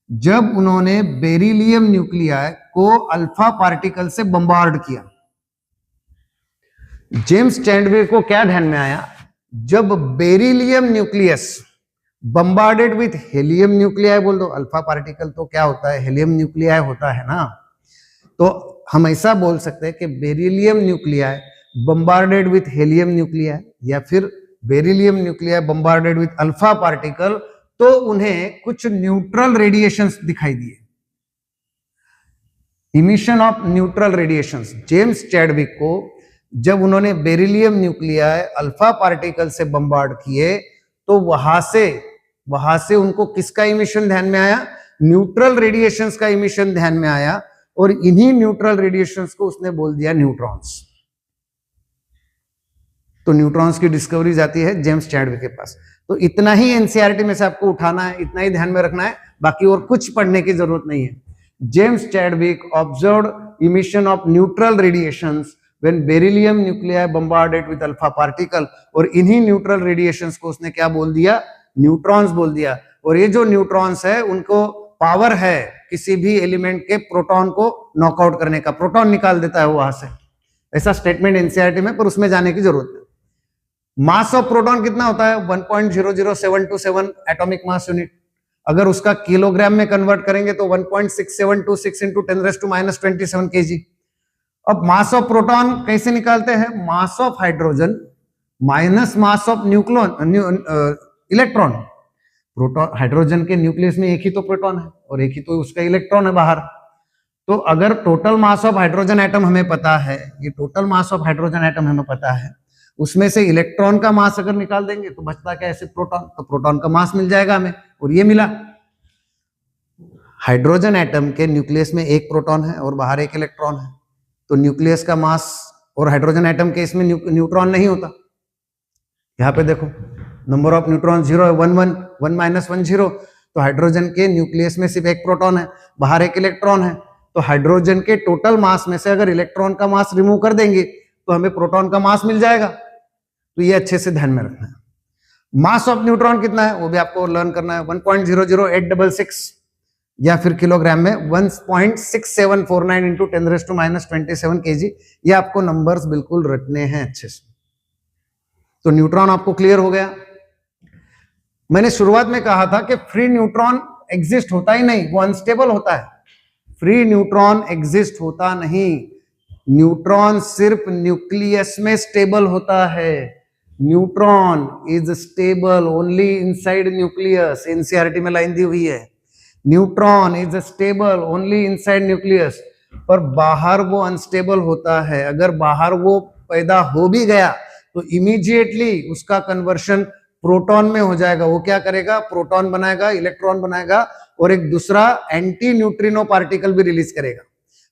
जब उन्होंने बेरिलियम न्यूक्लियाई को अल्फा पार्टिकल से बम्बार्ड किया, जेम्स चैडविक को क्या ध्यान में आया? जब beryllium nucleus bombarded with helium nuclei, बोल दो, अल्फा पार्टिकल तो क्या होता है? हेलियम न्यूक्लियाई होता है ना। तो हम ऐसा बोल सकते हैं कि beryllium nuclei bombarded with helium nuclei, या फिर beryllium nuclei bombarded with alpha particle, तो उन्हें कुछ न्यूट्रल रेडिएशंस दिखाई दिए, emission of neutral radiations. James Chadwick को जब उन्होंने बेरिलियम न्यूक्लियाई अल्फा पार्टिकल से बम्बार्ड किए, तो वहां से उनको किसका इमिशन ध्यान में आया? न्यूट्रल रेडिएशंस का इमिशन ध्यान में आया, और इन्हीं न्यूट्रल रेडिएशंस को उसने बोल दिया न्यूट्रॉन्स। तो न्यूट्रॉन्स की डिस्कवरी जाती है जेम्स चैडविक के पास। तो इतना ही एनसीईआरटी में से आपको उठाना है, इतना ही ध्यान में रखना है, बाकी और कुछ पढ़ने की जरूरत नहीं है। James Chadwick observed emission of neutral radiations when beryllium nuclei bombarded with alpha particle, और इन्हीं न्यूट्रल रेडिएशंस को उसने क्या बोल दिया? न्यूट्रॉन्स बोल दिया। और ये जो न्यूट्रॉन्स है उनको पावर है किसी भी एलिमेंट के प्रोटॉन को नॉकआउट करने का, प्रोटॉन निकाल देता है वहां से, ऐसा स्टेटमेंट एनसीईआरटी में, पर उसमें जाने की जरूरत नहीं। मास ऑफ प्रोटॉन कितना होता है? 1.00727 एटॉमिक मास यूनिट। अगर उसका किलोग्राम में कन्वर्ट करेंगे तो 1.6726 इंटू 10⁻⁻27 kg। अब मास ऑफ प्रोटॉन कैसे निकालते हैं? मास of hydrogen minus mass of electron. Proton, hydrogen के न्यूक्लियस में एक ही तो प्रोटॉन है और एक ही तो उसका इलेक्ट्रॉन है बाहर। तो अगर total mass of hydrogen atom हमें पता है, ये total mass of hydrogen atom हमें पता है, उसमें से इलेक्ट्रॉन का मास अगर निकाल देंगे तो बचता क्या है, सिर्फ प्रोटॉन। तो प्रोटॉन का मास मिल जाएगा हमें, और ये मिला। हाइड्रोजन एटम के न्यूक्लियस में एक प्रोटॉन है और बाहर एक इलेक्ट्रॉन है, तो न्यूक्लियस का मास, और हाइड्रोजन एटम के इसमें न्यूट्रॉन नहीं होता। यहाँ पे देखो नंबर ऑफ न्यूट्रॉन 0 है, 1 1 1 - 1 0। तो हाइड्रोजन के न्यूक्लियस में सिर्फ एक प्रोटॉन है, बाहर एक इलेक्ट्रॉन है। तो हाइड्रोजन के टोटल मास में से अगर इलेक्ट्रॉन का मास रिमूव कर देंगे तो हमें प्रोटॉन का मास मिल जाएगा। तो ये अच्छे से ध्यान में रखना है। मास ऑफ न्यूट्रॉन कितना है वो भी आपको लर्न करना है, 1.00866 या फिर किलोग्राम में 1.6749 इंटू 10⁻⁻27 kg। ये आपको नंबर्स बिल्कुल रखने हैं अच्छे से। तो न्यूट्रॉन आपको क्लियर हो गया। मैंने शुरुआत में कहा था कि फ्री न्यूट्रॉन एग्जिस्ट होता ही नहीं, वो अनस्टेबल होता है। फ्री न्यूट्रॉन एग्जिस्ट होता नहीं, न्यूट्रॉन सिर्फ न्यूक्लियस में स्टेबल होता है। Neutron is stable only inside nucleus, NCERT में लाइन दी हुई है। Neutron is stable only inside nucleus, पर बाहर वो अनस्टेबल होता है। अगर बाहर वो पैदा हो भी गया तो इमीडिएटली उसका कन्वर्शन प्रोटॉन में हो जाएगा। वो क्या करेगा, प्रोटॉन बनाएगा, इलेक्ट्रॉन बनाएगा और एक दूसरा एंटी न्यूट्रिनो पार्टिकल भी रिलीज करेगा।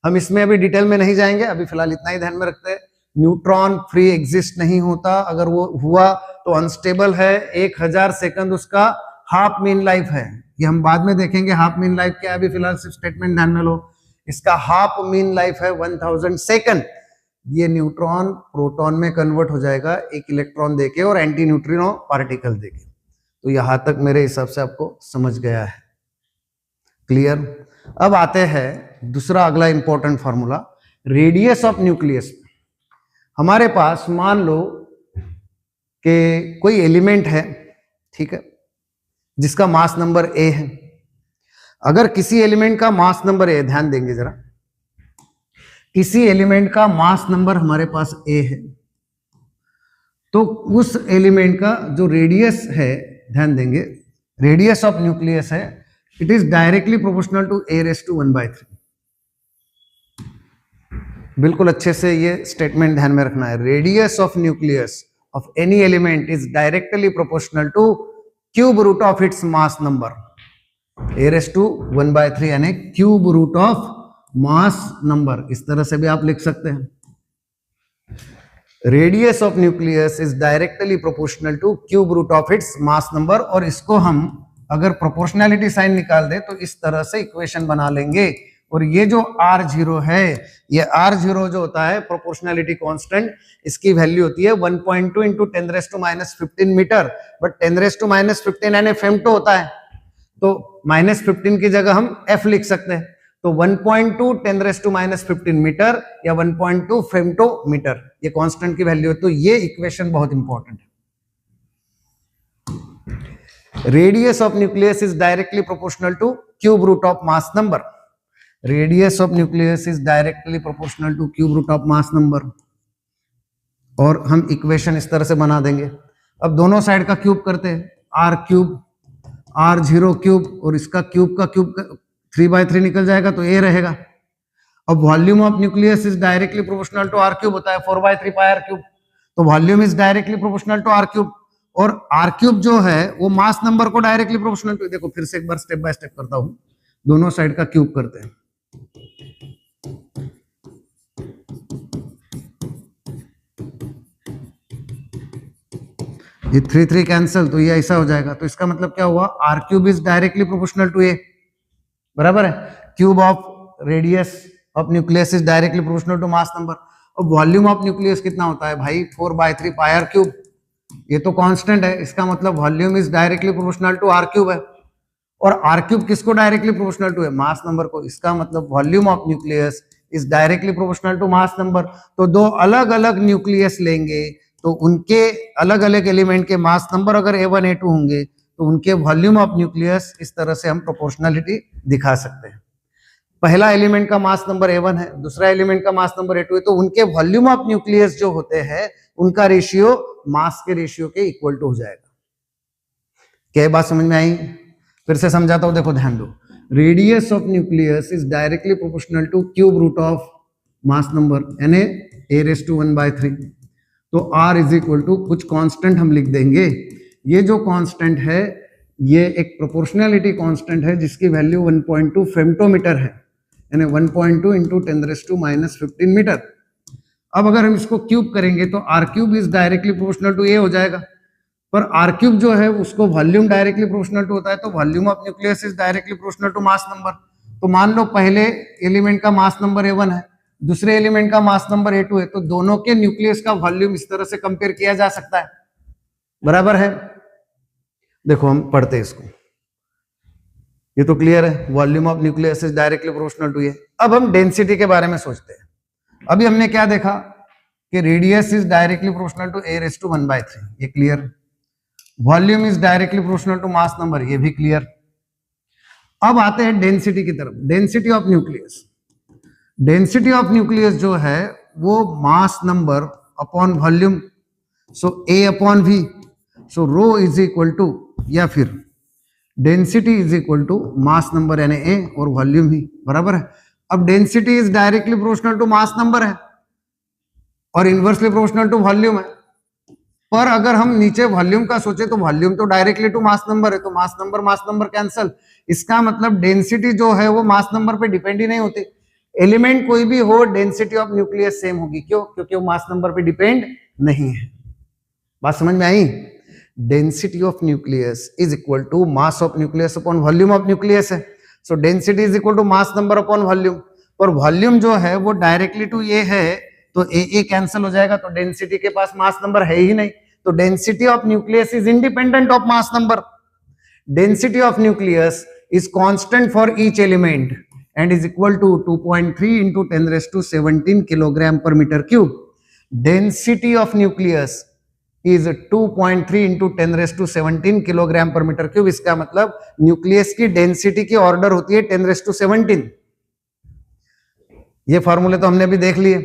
हम इसमें अभी डिटेल में नहीं जाएंगे, अभी फिलहाल इतना ही ध्यान में रखते हैं। न्यूट्रॉन फ्री एग्जिस्ट नहीं होता, अगर वो हुआ तो अनस्टेबल है। 1000 सेकंड उसका हाफ मीन लाइफ है। ये हम बाद में देखेंगे हाफ मीन लाइफ क्या है, अभी फिलहाल सिर्फ स्टेटमेंट ध्यान में लो। इसका हाफ मीन लाइफ है 1000 सेकंड। ये न्यूट्रॉन प्रोटॉन में कन्वर्ट हो जाएगा एक इलेक्ट्रॉन देके और एंटी न्यूट्रिनो पार्टिकल देके। तो यहां तक मेरे हिसाब से आपको समझ गया है, क्लियर। अब आते हैं दूसरा अगला important formula, radius of nucleus. हमारे पास मान लो कि कोई एलिमेंट है, ठीक है, जिसका मास नंबर ए है। अगर किसी एलिमेंट का मास नंबर ए, ध्यान देंगे जरा, किसी एलिमेंट का मास नंबर हमारे पास ए है, तो उस एलिमेंट का जो रेडियस है, ध्यान देंगे, रेडियस ऑफ न्यूक्लियस है, it is directly proportional to a⁻⁴। बिल्कुल अच्छे से ये स्टेटमेंट ध्यान में रखना है। Radius of nucleus of any element is directly proportional to cube root of its mass number. a⁻⁴ यानी cube root of mass number, इस तरह से भी आप लिख सकते हैं। Radius of nucleus is directly proportional to cube root of its mass number. और इसको हम अगर प्रोपोर्शनैलिटी साइन निकाल दे तो इस तरह से इक्वेशन बना लेंगे। और ये जो R0 है, ये R0 जो होता है प्रोपोर्शनैलिटी कांस्टेंट, इसकी वैल्यू होती है 1.2 इंटू 10⁻⁻15 मीटर। बट 10⁻⁻15 यानी फेम्टो होता है, तो -15 की जगह हम F लिख सकते हैं। तो 1.2 10⁻⁻15 मीटर या 1.2 फेम्टो मीटर, ये कांस्टेंट की वैल्यू है। तो ये इक्वेशन बहुत इंपॉर्टेंट है। Radius of nucleus is directly proportional to cube root of mass number. Radius of nucleus is directly proportional to cube root of mass number. और हम इक्वेशन इस तरह से बना देंगे। अब दोनों साइड का क्यूब करते हैं, r³ R0 क्यूब, और इसका क्यूब का क्यूब 3/3 निकल जाएगा तो a रहेगा। अब volume of nucleus is directly proportional to r³ होता है 4/3 πr³। तो volume is directly proportional to r³, और r³ जो है वो मास नंबर को डायरेक्टली प्रोपोर्शनल टू। देखो फिर से एक बार स्टेप बाय स्टेप करता हूं, दोनों साइड का क्यूब करते हैं। ये 3 कैंसिल, तो ये ऐसा हो जाएगा। तो इसका मतलब क्या हुआ, r³ is directly proportional to a, बराबर है। Cube of radius of nucleus is directly proportional to mass number. और वॉल्यूम ऑफ न्यूक्लियस कितना होता है भाई, 4/3 πr³। ये तो कांस्टेंट है, इसका मतलब volume is directly proportional to r³ है। और r³ किसको डायरेक्टली प्रोपोर्शनल टू है, मास नंबर को। इसका मतलब volume of nucleus is directly proportional to mass number. तो दो अलग अलग न्यूक्लियस लेंगे तो उनके अलग अलग एलिमेंट के मास नंबर अगर a1 a2 होंगे तो उनके वॉल्यूम ऑफ न्यूक्लियस इस तरह से हम प्रोपोर्शनलिटी दिखा सकते हैं। पहला एलिमेंट का मास नंबर a1 है, दूसरा एलिमेंट का मास नंबर a2 है, तो उनके वॉल्यूम ऑफ न्यूक्लियस जो होते हैं उनका रेशियो मास के रेशियो के इक्वल टू हो जाएगा। क्या बात समझ में आई? फिर से समझाता हूं, देखो ध्यान दो। Radius of nucleus is directly proportional to cube root of mass number Na a⁻⁴। तो R इज इक्वल टू कुछ कांस्टेंट हम लिख देंगे। ये जो कांस्टेंट है ये एक प्रोपोर्शनैलिटी कांस्टेंट है जिसकी वैल्यू 1.2 फेम्टोमीटर है, यानी 1.2 इंटू 10⁻⁻15 मीटर। अब अगर हम इसको क्यूब करेंगे तो R cube is directly proportional to A हो जाएगा, पर R क्यूब जो है उसको वॉल्यूम डायरेक्टली प्रोपोर्शनल टू होता है, तो volume of nucleus is directly proportional to mass number. तो मान लो पहले एलिमेंट का मास नंबर A1 है, दूसरे एलिमेंट का मास नंबर A2 है, तो दोनों के न्यूक्लियस का वॉल्यूम इस तरह से कंपेयर किया जा सकता है, बराबर है। देखो हम पढ़ते हैं इसको, ये तो क्लियर है, volume of nucleus is directly proportional to ये। अब हम डेंसिटी के बारे में सोचते हैं। अभी हमने क्या देखा कि radius is directly proportional to a⁻⁴, ये clear. Volume is directly proportional to mass number, ये भी क्लियर। अब आते हैं डेंसिटी की तरफ। Density of nucleus, density of nucleus जो है वो mass number upon volume, so A/V, so rho is equal to, या फिर density is equal to mass number यानी A और वॉल्यूम ही, बराबर है। अब density is directly proportional to mass number है और इनवर्सली प्रोपोर्शनल टू वॉल्यूम है, पर अगर हम नीचे वॉल्यूम का सोचे तो वॉल्यूम तो डायरेक्टली टू मास नंबर है, तो मास नंबर कैंसल। इसका मतलब डेंसिटी जो है वो मास नंबर पे डिपेंड ही नहीं होती। एलिमेंट कोई भी हो, डेंसिटी ऑफ न्यूक्लियस सेम होगी, क्यों? क्योंकि वो मास नंबर पे डिपेंड नहीं है। बात समझ में आई? Density of nucleus is equal to mass of nucleus upon volume of nucleus है। So density is equal to mass number upon volume, पर वॉल्यूम जो है वो डायरेक्टली टू ये है, तो A कैंसिल हो जाएगा, तो डेंसिटी के पास मास नंबर है ही नहीं। तो density of nucleus is independent of mass number. Density of nucleus is constant for each element and is equal to 2.3 into 10⁻17 kilogram per meter cube. Density of nucleus is 2.3 into 10⁻17 kilogram per meter cube. इसका मतलब nucleus की density की order होती है 10⁻17। ये फॉर्मूले तो हमने भी देख लिए।